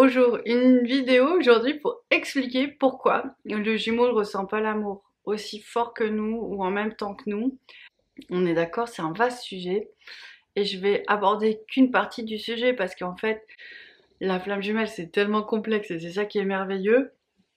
Bonjour, une vidéo aujourd'hui pour expliquer pourquoi le jumeau ne ressent pas l'amour aussi fort que nous ou en même temps que nous. On est d'accord, c'est un vaste sujet et je vais aborder qu'une partie du sujet parce qu'en fait, la flamme jumelle c'est tellement complexe et c'est ça qui est merveilleux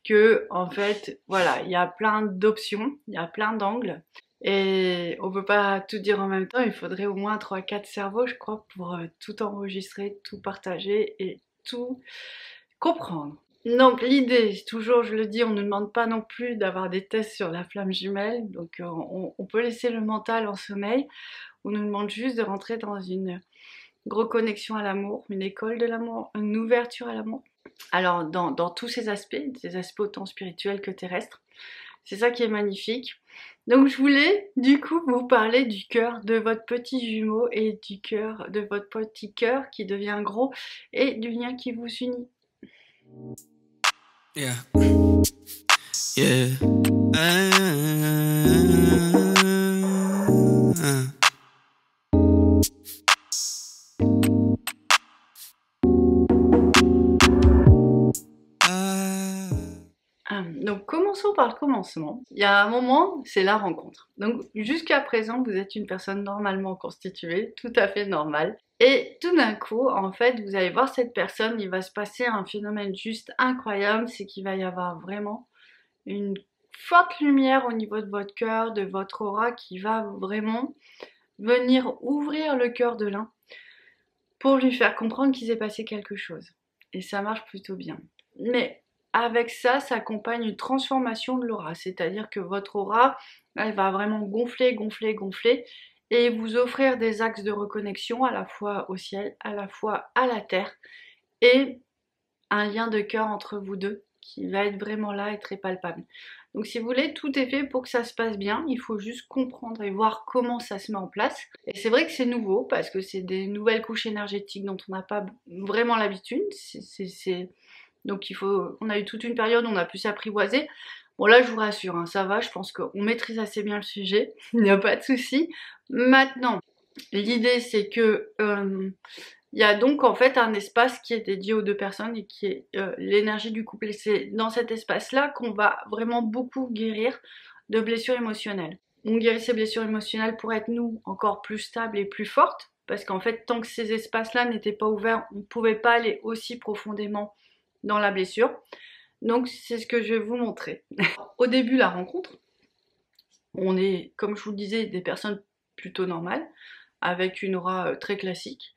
que en fait, voilà, il y a plein d'options, il y a plein d'angles. Et on peut pas tout dire en même temps, il faudrait au moins 3-4 cerveaux, je crois, pour tout enregistrer, tout partager et tout comprendre. Donc l'idée, toujours je le dis, on ne nous demande pas non plus d'avoir des tests sur la flamme jumelle, donc on peut laisser le mental en sommeil, on nous demande juste de rentrer dans une reconnexion à l'amour, une école de l'amour, une ouverture à l'amour. Alors dans tous ces aspects autant spirituels que terrestres, c'est ça qui est magnifique. Donc je voulais du coup vous parler du cœur de votre petit jumeau et du cœur de votre petit cœur qui devient gros et du lien qui vous unit. Yeah. Yeah. Donc commençons par le commencement. Il y a un moment, c'est la rencontre. Donc jusqu'à présent, vous êtes une personne normalement constituée, tout à fait normale. Et tout d'un coup, en fait, vous allez voir cette personne, il va se passer un phénomène juste incroyable, c'est qu'il va y avoir vraiment une forte lumière au niveau de votre cœur, de votre aura, qui va vraiment venir ouvrir le cœur de l'un pour lui faire comprendre qu'il s'est passé quelque chose. Et ça marche plutôt bien. Mais avec ça s'accompagne une transformation de l'aura, c'est-à-dire que votre aura, elle va vraiment gonfler, gonfler, gonfler, et vous offrir des axes de reconnexion à la fois au ciel, à la fois à la terre, et un lien de cœur entre vous deux qui va être vraiment là et très palpable. Donc si vous voulez, tout est fait pour que ça se passe bien, il faut juste comprendre et voir comment ça se met en place. Et c'est vrai que c'est nouveau, parce que c'est des nouvelles couches énergétiques dont on n'a pas vraiment l'habitude. Donc on a eu toute une période où on a pu s'apprivoiser. Bon là je vous rassure, hein, ça va, je pense qu'on maîtrise assez bien le sujet, il n'y a pas de souci. Maintenant, l'idée c'est que il y a donc en fait un espace qui est dédié aux deux personnes et qui est l'énergie du couple. Et c'est dans cet espace-là qu'on va vraiment beaucoup guérir de blessures émotionnelles. On guérit ces blessures émotionnelles pour être nous encore plus stables et plus fortes, parce qu'en fait tant que ces espaces-là n'étaient pas ouverts, on ne pouvait pas aller aussi profondément dans la blessure. Donc c'est ce que je vais vous montrer. Au début, la rencontre, on est, comme je vous le disais, des personnes plutôt normales, avec une aura très classique.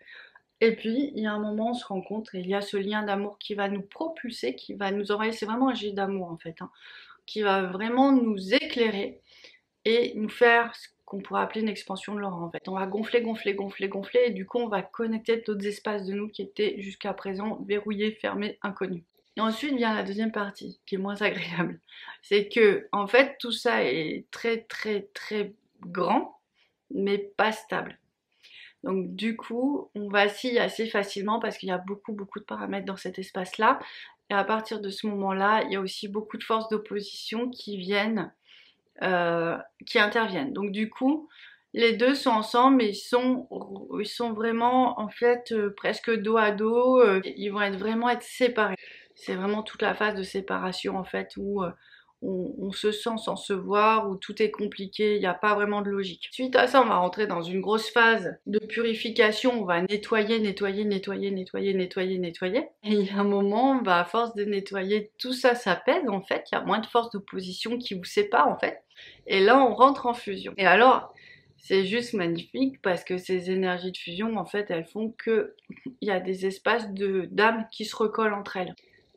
Et puis, il y a un moment, on se rencontre et il y a ce lien d'amour qui va nous propulser, qui va nous envoyer, c'est vraiment un jet d'amour en fait, hein, qui va vraiment nous éclairer et nous faire ce qu'on pourrait appeler une expansion de l'aura en fait. On va gonfler, gonfler, gonfler, gonfler et du coup, on va connecter d'autres espaces de nous qui étaient jusqu'à présent verrouillés, fermés, inconnus. Et ensuite vient la deuxième partie, qui est moins agréable. C'est que, en fait, tout ça est très, très, très grand, mais pas stable. Donc du coup, on vacille assez facilement parce qu'il y a beaucoup, beaucoup de paramètres dans cet espace-là. Et à partir de ce moment-là, il y a aussi beaucoup de forces d'opposition qui interviennent. Donc du coup, les deux sont ensemble, mais ils sont vraiment en fait presque dos à dos. Ils vont vraiment être séparés. C'est vraiment toute la phase de séparation en fait où on se sent sans se voir, où tout est compliqué, il n'y a pas vraiment de logique. Suite à ça, on va rentrer dans une grosse phase de purification, on va nettoyer, nettoyer, nettoyer, nettoyer, nettoyer, nettoyer. Et il y a un moment, à force de nettoyer, tout ça s'apaise en fait, il y a moins de force d'opposition qui vous sépare en fait. Et là, on rentre en fusion. Et alors, c'est juste magnifique parce que ces énergies de fusion, en fait, elles font que il y a des espaces d'âme qui se recollent entre elles.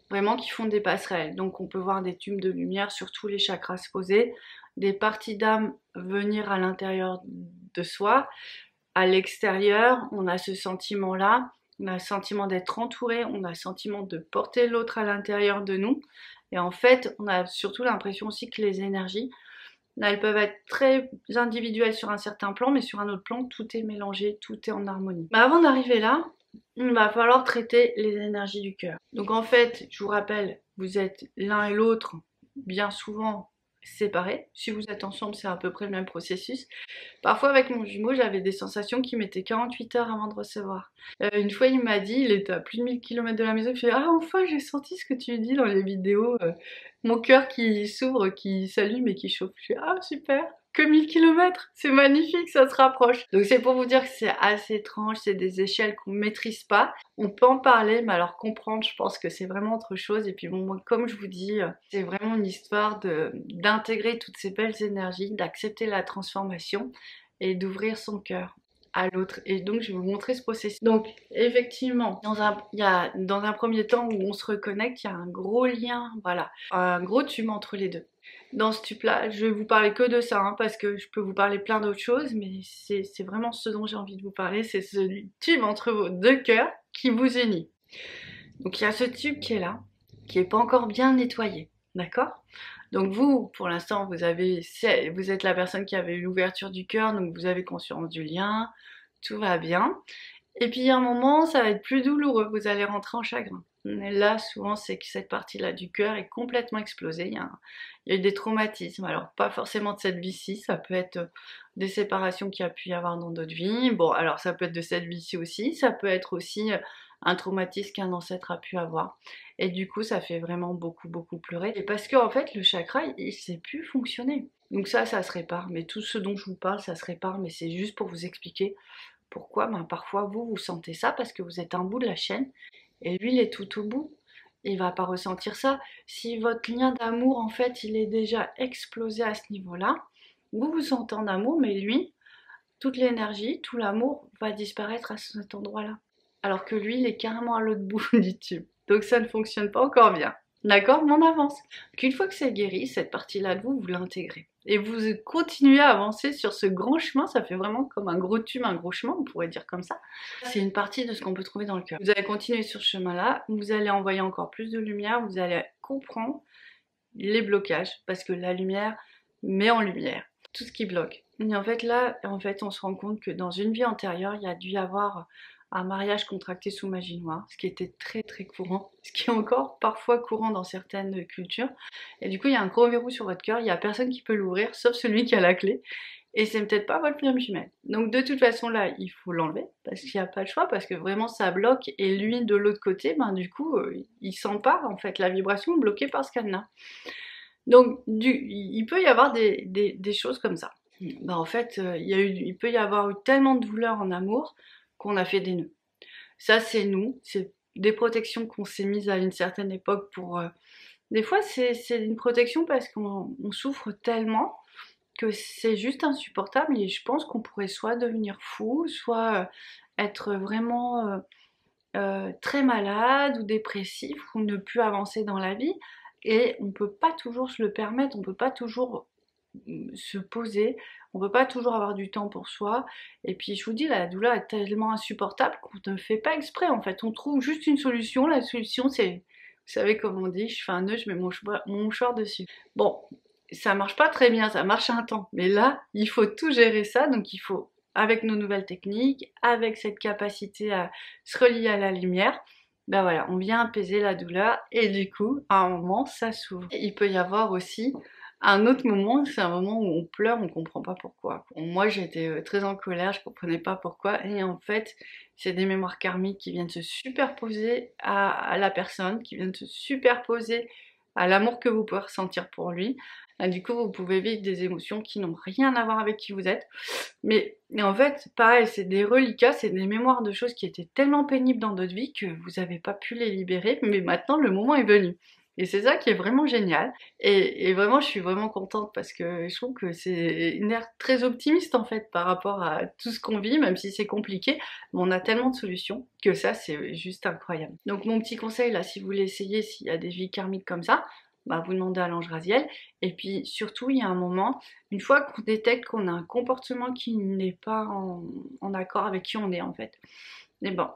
Vraiment qui font des passerelles. Donc on peut voir des tubes de lumière sur tous les chakras se poser, des parties d'âme venir à l'intérieur de soi, à l'extérieur, on a ce sentiment-là, on a le sentiment d'être entouré, on a le sentiment de porter l'autre à l'intérieur de nous. Et en fait, on a surtout l'impression aussi que les énergies, elles peuvent être très individuelles sur un certain plan, mais sur un autre plan, tout est mélangé, tout est en harmonie. Mais avant d'arriver là, il va falloir traiter les énergies du cœur. Donc en fait, je vous rappelle, vous êtes l'un et l'autre bien souvent séparés. Si vous êtes ensemble, c'est à peu près le même processus. Parfois avec mon jumeau, j'avais des sensations qui mettaient 48 heures avant de recevoir. Une fois, il m'a dit, il était à plus de 1000 km de la maison, il fait «Ah enfin, j'ai senti ce que tu dis dans les vidéos, mon cœur qui s'ouvre, qui s'allume et qui chauffe». Je fais «Ah super, que 1000 km, c'est magnifique, ça se rapproche». Donc c'est pour vous dire que c'est assez étrange, c'est des échelles qu'on maîtrise pas. On peut en parler, mais alors comprendre, je pense que c'est vraiment autre chose. Et puis bon, moi, comme je vous dis, c'est vraiment une histoire d'intégrer toutes ces belles énergies, d'accepter la transformation et d'ouvrir son cœur à l'autre. Et donc je vais vous montrer ce processus. Donc effectivement, dans un premier temps où on se reconnecte, il y a un gros lien, voilà, un gros tube entre les deux. Dans ce tube-là, je vais vous parler que de ça, hein, parce que je peux vous parler plein d'autres choses, mais c'est vraiment ce dont j'ai envie de vous parler, c'est ce tube entre vos deux cœurs qui vous unit. Donc il y a ce tube qui est là, qui n'est pas encore bien nettoyé, d'accord? Donc vous, pour l'instant, vous êtes la personne qui avait eu l'ouverture du cœur, donc vous avez conscience du lien, tout va bien. Et puis à un moment, ça va être plus douloureux, vous allez rentrer en chagrin. Et là, souvent, c'est que cette partie-là du cœur est complètement explosée. Il y a eu des traumatismes. Alors, pas forcément de cette vie-ci, ça peut être des séparations qu'il y a pu y avoir dans d'autres vies. Bon, alors ça peut être de cette vie-ci aussi, ça peut être aussi un traumatisme qu'un ancêtre a pu avoir. Et du coup, ça fait vraiment beaucoup, beaucoup pleurer. Et parce qu'en fait, le chakra, il sait plus fonctionner. Donc ça se répare. Mais tout ce dont je vous parle, ça se répare. Mais c'est juste pour vous expliquer pourquoi parfois vous sentez ça parce que vous êtes un bout de la chaîne et lui il est tout au bout. Il va pas ressentir ça. Si votre lien d'amour en fait il est déjà explosé à ce niveau-là, vous sentez en amour, mais lui, toute l'énergie, tout l'amour va disparaître à cet endroit-là. Alors que lui il est carrément à l'autre bout du tube. Donc ça ne fonctionne pas encore bien. D'accord? Mais on avance. Qu'une fois que c'est guéri, cette partie-là de vous, vous l'intégrez. Et vous continuez à avancer sur ce grand chemin, ça fait vraiment comme un gros tube, un gros chemin, on pourrait dire comme ça. C'est une partie de ce qu'on peut trouver dans le cœur. Vous allez continuer sur ce chemin-là, vous allez envoyer encore plus de lumière, vous allez comprendre les blocages, parce que la lumière met en lumière tout ce qui bloque. Et en fait là, on se rend compte que dans une vie antérieure, il y a dû y avoir un mariage contracté sous magie noire, ce qui était très très courant, ce qui est encore parfois courant dans certaines cultures. Et du coup, il y a un gros verrou sur votre cœur, il n'y a personne qui peut l'ouvrir, sauf celui qui a la clé. Et c'est peut-être pas votre flamme jumelle. Donc de toute façon là, il faut l'enlever, parce qu'il n'y a pas le choix, parce que vraiment ça bloque, et lui de l'autre côté, du coup, il s'empare en fait, la vibration bloquée par ce cadenas. Donc il peut y avoir des choses comme ça. En fait, il peut y avoir eu tellement de douleur en amour qu'on a fait des nœuds. Ça, c'est nous, c'est des protections qu'on s'est mises à une certaine époque pour... Des fois, c'est une protection parce qu'on souffre tellement que c'est juste insupportable et je pense qu'on pourrait soit devenir fou, soit être vraiment très malade ou dépressif ou ne plus avancer dans la vie. Et on peut pas toujours se le permettre, on peut pas toujours se poser, on peut pas toujours avoir du temps pour soi. Et puis je vous dis, la douleur est tellement insupportable qu'on ne fait pas exprès en fait. On trouve juste une solution. La solution c'est, vous savez comment on dit, je fais un nœud, je mets mon mouchoir dessus. Bon, ça marche pas très bien, ça marche un temps. Mais là, il faut tout gérer ça, donc il faut, avec nos nouvelles techniques, avec cette capacité à se relier à la lumière, voilà, on vient apaiser la douleur et du coup, à un moment, ça s'ouvre. Il peut y avoir aussi un autre moment, c'est un moment où on pleure, on comprend pas pourquoi. Moi, j'étais très en colère, je comprenais pas pourquoi, et en fait, c'est des mémoires karmiques qui viennent se superposer à la personne, qui viennent se superposer à l'amour que vous pouvez ressentir pour lui. Et du coup, vous pouvez vivre des émotions qui n'ont rien à voir avec qui vous êtes. Mais en fait, pareil, c'est des reliquats, c'est des mémoires de choses qui étaient tellement pénibles dans d'autres vies que vous n'avez pas pu les libérer, mais maintenant, le moment est venu. Et c'est ça qui est vraiment génial. Et vraiment, je suis vraiment contente parce que je trouve que c'est une ère très optimiste en fait par rapport à tout ce qu'on vit, même si c'est compliqué. Mais on a tellement de solutions que ça, c'est juste incroyable. Donc mon petit conseil là, si vous voulez essayer, s'il y a des vies karmiques comme ça, vous demandez à l'ange Raziel. Et puis surtout, il y a un moment, une fois qu'on détecte qu'on a un comportement qui n'est pas en accord avec qui on est en fait,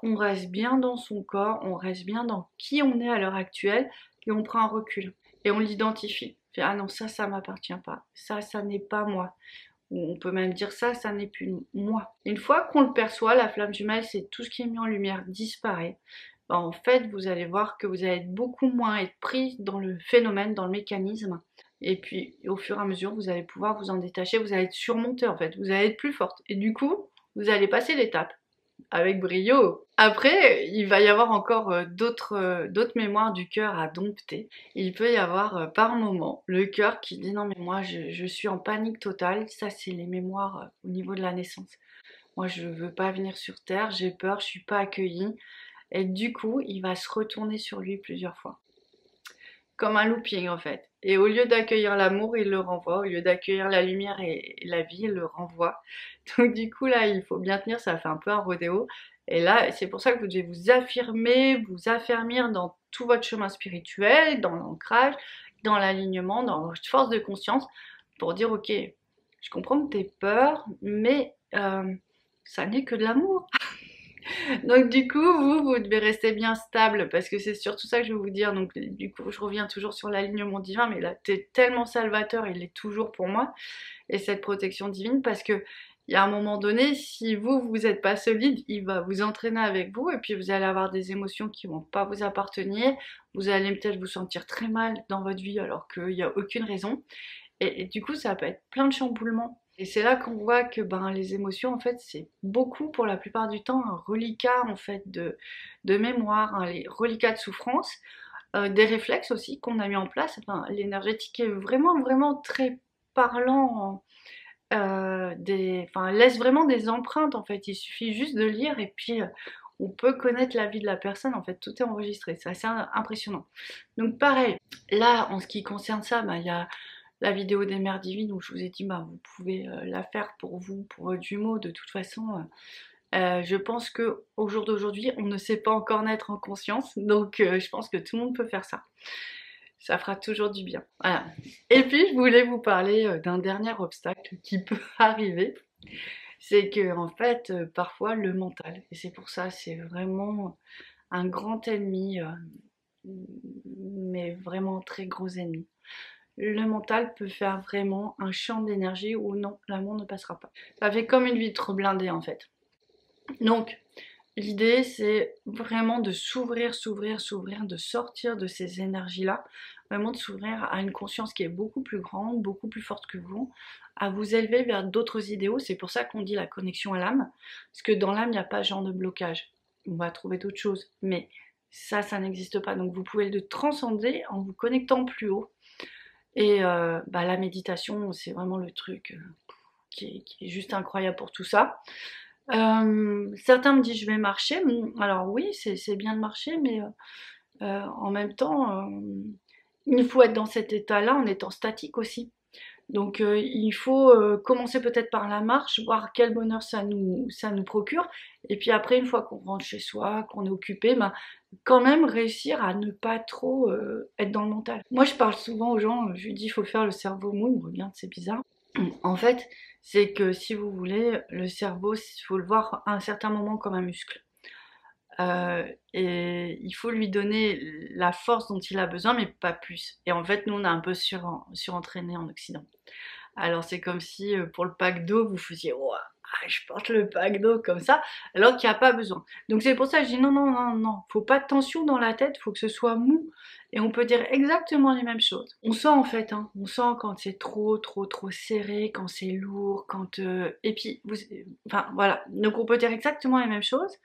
on reste bien dans son corps, on reste bien dans qui on est à l'heure actuelle, et on prend un recul. Et on l'identifie. Ah non, ça m'appartient pas. Ça n'est pas moi. Ou on peut même dire ça n'est plus moi. Une fois qu'on le perçoit, la flamme jumelle, c'est tout ce qui est mis en lumière disparaît. En fait, vous allez voir que vous allez être beaucoup moins être pris dans le phénomène, dans le mécanisme. Et puis au fur et à mesure, vous allez pouvoir vous en détacher, vous allez être surmonté en fait, vous allez être plus forte. Et du coup, vous allez passer l'étape avec brio. Après, il va y avoir encore d'autres mémoires du cœur à dompter. Il peut y avoir par moment le cœur qui dit non mais moi je suis en panique totale. Ça c'est les mémoires au niveau de la naissance. Moi je veux pas venir sur terre, j'ai peur, je suis pas accueillie. Et du coup, il va se retourner sur lui plusieurs fois. Comme un looping en fait. Et au lieu d'accueillir l'amour, il le renvoie. Au lieu d'accueillir la lumière et la vie, il le renvoie. Donc du coup là, il faut bien tenir, ça fait un peu un rodéo. Et là, c'est pour ça que vous devez vous affirmer, vous affermir dans tout votre chemin spirituel, dans l'ancrage, dans l'alignement, dans votre force de conscience, pour dire ok, je comprends que t'es peur, mais ça n'est que de l'amour. Donc du coup, vous devez rester bien stable parce que c'est surtout ça que je veux vous dire. Donc du coup, je reviens toujours sur l'alignement divin, mais là, t'es tellement salvateur, il est toujours pour moi. Et cette protection divine parce que il y a un moment donné, si vous n'êtes pas solide, il va vous entraîner avec vous et puis vous allez avoir des émotions qui vont pas vous appartenir. Vous allez peut-être vous sentir très mal dans votre vie alors qu'il n'y a aucune raison. Et du coup, ça peut être plein de chamboulements. Et c'est là qu'on voit que ben, les émotions, en fait, c'est beaucoup, pour la plupart du temps, un reliquat en fait, de mémoire, hein, les reliquats de souffrance, des réflexes aussi qu'on a mis en place. Enfin, l'énergétique est vraiment, vraiment très parlant, enfin, laisse vraiment des empreintes, en fait. Il suffit juste de lire et puis on peut connaître la vie de la personne, en fait. Tout est enregistré, c'est assez impressionnant. Donc pareil, là, en ce qui concerne ça, ben, il y a la vidéo des mères divines où je vous ai dit bah, vous pouvez la faire pour vous, pour votre jumeau. De toute façon, je pense que au jour d'aujourd'hui, on ne sait pas encore naître en conscience, donc je pense que tout le monde peut faire ça. Ça fera toujours du bien. Voilà. Et puis, je voulais vous parler d'un dernier obstacle qui peut arriver. C'est que, en fait, parfois, le mental, et c'est pour ça, c'est vraiment un grand ennemi, mais vraiment très gros ennemi. Le mental peut faire vraiment un champ d'énergie où non, l'amour ne passera pas. Ça fait comme une vitre blindée en fait. Donc, l'idée c'est vraiment de s'ouvrir, s'ouvrir, s'ouvrir, de sortir de ces énergies-là, vraiment de s'ouvrir à une conscience qui est beaucoup plus grande, beaucoup plus forte que vous, à vous élever vers d'autres idéaux. C'est pour ça qu'on dit la connexion à l'âme, parce que dans l'âme, il n'y a pas ce genre de blocage. On va trouver d'autres choses, mais ça n'existe pas. Donc vous pouvez le transcender en vous connectant plus haut. Et bah, la méditation, c'est vraiment le truc qui est juste incroyable pour tout ça. Certains me disent je vais marcher. Alors oui, c'est bien de marcher, mais en même temps, il faut être dans cet état-là en étant statique aussi. Donc il faut commencer peut-être par la marche, voir quel bonheur ça nous procure. Et puis après, une fois qu'on rentre chez soi, qu'on est occupé, ben, quand même réussir à ne pas trop être dans le mental. Moi je parle souvent aux gens, je lui dis il faut faire le cerveau mou, il me regarde, c'est bizarre. En fait, c'est que si vous voulez, le cerveau, il faut le voir à un certain moment comme un muscle. Et il faut lui donner la force dont il a besoin, mais pas plus. Et en fait, nous, on a un peu surentraîné en Occident. Alors, c'est comme si pour le pack d'eau, vous faisiez ouah, je porte le pack d'eau comme ça, alors qu'il n'y a pas besoin. Donc, c'est pour ça que je dis non, non, non, non, faut pas de tension dans la tête, faut que ce soit mou. Et on peut dire exactement les mêmes choses. On sent en fait, hein, on sent quand c'est trop, trop, trop serré, quand c'est lourd, quand. Et puis, enfin voilà. Donc, on peut dire exactement les mêmes choses,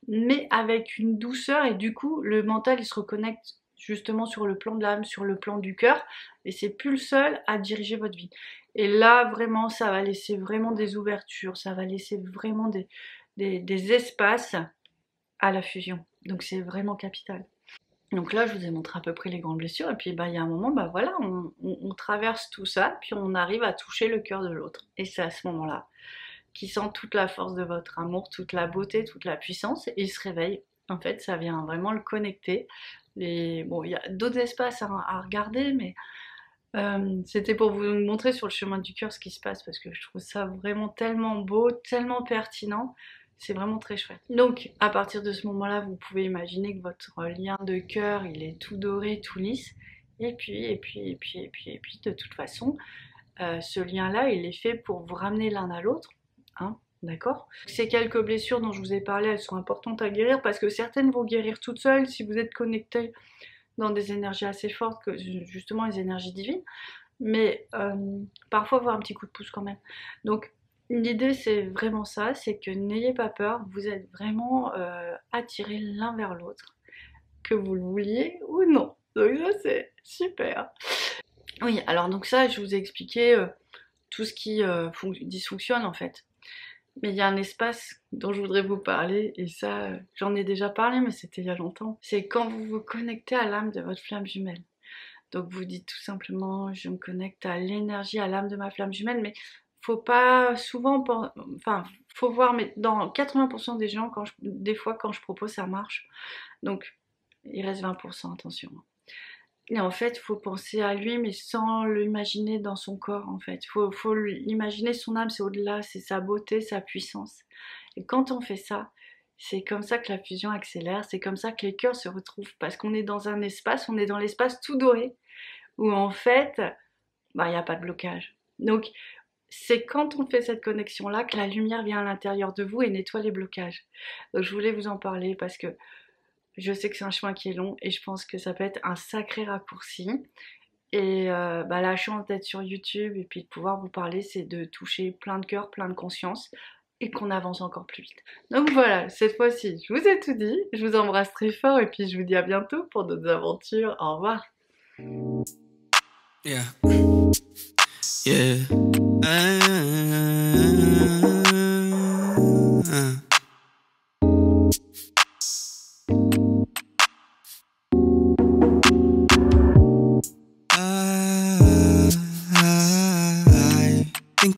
mais avec une douceur et du coup le mental il se reconnecte justement sur le plan de l'âme, sur le plan du cœur et c'est plus le seul à diriger votre vie. Et là vraiment ça va laisser vraiment des ouvertures, ça va laisser vraiment des espaces à la fusion. Donc c'est vraiment capital. Donc là je vous ai montré à peu près les grandes blessures et puis bah, il y a un moment bah voilà on traverse tout ça puis on arrive à toucher le cœur de l'autre et c'est à ce moment-là qui sent toute la force de votre amour, toute la beauté, toute la puissance, et il se réveille. En fait, ça vient vraiment le connecter. Bon, il y a d'autres espaces à regarder, mais c'était pour vous montrer sur le chemin du cœur ce qui se passe, parce que je trouve ça vraiment tellement beau, tellement pertinent. C'est vraiment très chouette. Donc, à partir de ce moment-là, vous pouvez imaginer que votre lien de cœur, il est tout doré, tout lisse. Et puis, de toute façon, ce lien-là, il est fait pour vous ramener l'un à l'autre. Hein, d'accord. Ces quelques blessures dont je vous ai parlé, elles sont importantes à guérir parce que certaines vont guérir toutes seules si vous êtes connecté dans des énergies assez fortes, que justement les énergies divines. mais parfois avoir un petit coup de pouce quand même. Donc l'idée c'est vraiment ça, c'est que n'ayez pas peur, vous êtes vraiment attirés l'un vers l'autre, que vous le vouliez ou non. Donc ça c'est super. Oui, alors donc ça je vous ai expliqué tout ce qui dysfonctionne en fait. Mais il y a un espace dont je voudrais vous parler, et ça, j'en ai déjà parlé, mais c'était il y a longtemps. C'est quand vous vous connectez à l'âme de votre flamme jumelle. Donc vous dites tout simplement, je me connecte à l'énergie, à l'âme de ma flamme jumelle, mais faut pas souvent, enfin, faut voir, mais dans 80% des gens, des fois quand je propose, ça marche. Donc il reste 20%, attention. Et en fait, il faut penser à lui, mais sans l'imaginer dans son corps, en fait. Faut imaginer son âme, c'est au-delà, c'est sa beauté, sa puissance. Et quand on fait ça, c'est comme ça que la fusion accélère, c'est comme ça que les cœurs se retrouvent, parce qu'on est dans un espace, on est dans l'espace tout doré, où en fait, bah, il n'y a pas de blocage. Donc, c'est quand on fait cette connexion-là que la lumière vient à l'intérieur de vous et nettoie les blocages. Donc, je voulais vous en parler parce que je sais que c'est un chemin qui est long et je pense que ça peut être un sacré raccourci. Et bah, la chance d'être sur YouTube et puis de pouvoir vous parler, c'est de toucher plein de cœurs, plein de conscience et qu'on avance encore plus vite. Donc voilà, cette fois-ci, je vous ai tout dit. Je vous embrasse très fort et puis je vous dis à bientôt pour d'autres aventures. Au revoir. Yeah. Yeah.